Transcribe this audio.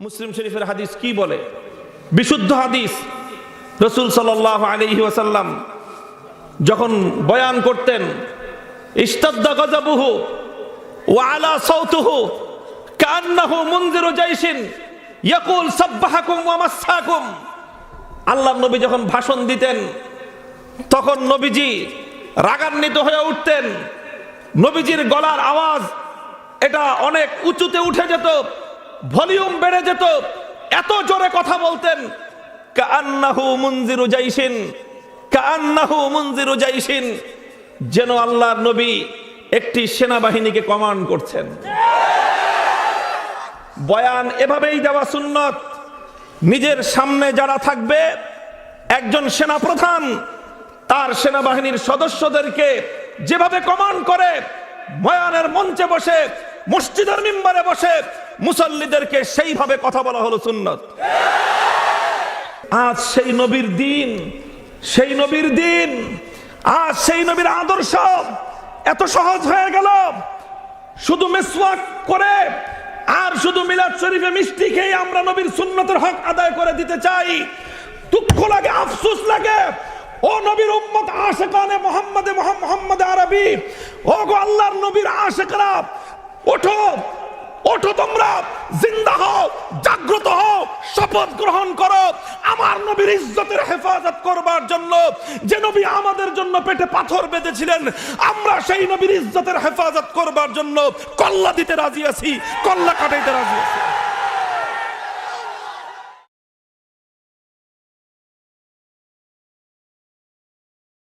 মুসলিম শরীফের হাদিস কি বলে? বিশুদ্ধ হাদিস। রাসূল সাল্লাল্লাহু আলাইহি ওয়াসাল্লাম যখন বয়ান করতেন, ইশতাদ্দা গাযাবুহু ওয়া আলা সাউতুহু কান্নাহু মুনজিরু জাইশিন ইয়াকুল সাব্বাহাকুম ওয়া মাসসাকুম। আল্লাহর নবী যখন ভাষণ দিতেন তখন নবীজি রাগান্বিত হয়ে উঠতেন। নবীজির গলার আওয়াজ এটা অনেক উঁচুতে উঠে যেত, ভলিউম বেড়ে যেত, এত জোরে কথা বলতেন। কান্নাহু মুনজিরু জাইশিন, কান্নাহু মুনজিরু জাইশিন, যেন আল্লাহর নবী একটি সেনাবাহিনীকে কমান্ড করছেন। বয়ান এভাবেই দেওয়া সুন্নত। নিজের সামনে যারা থাকবে, একজন সেনাপ্রধান তার সেনাবাহিনীর সদস্যদেরকে যেভাবে কমান্ড করে, বয়ানের মঞ্চে বসে, মসজিদের মিম্বারে বসে মুসল্লিদেরকে সেইভাবে কথা বলা হলো সুন্নত। আজ সেই নবীর দিন, সেই নবীর দিন, আজ সেই নবীর আদর্শ এত সহজ হয়ে গেল। শুধু মিসওয়াক করে আর শুধু মিলাদ শরীফে মিষ্টি খেয়ে আমরা নবীর সুন্নতের হক আদায় করে দিতে চাই। দুঃখ লাগে, আফসোস লাগে। ও নবীর উম্মত আশিকানে মুহাম্মদ আরবি, ও গো আল্লাহর নবীর আশিকরা, ওঠো ওঠো, তোমরা জিন্দা হও, জাগ্রত হও, শপথ গ্রহণ করো আমার নবীর ইজ্জতের হেফাজত করবার জন্য। যে নবী আমাদের জন্য পেটে পাথর বেঁধেছিলেন, আমরা সেই নবীর ইজ্জতের হেফাজত করবার জন্য কল্লা দিতে রাজি আছি, কল্লা কাটাইতে রাজি আছি।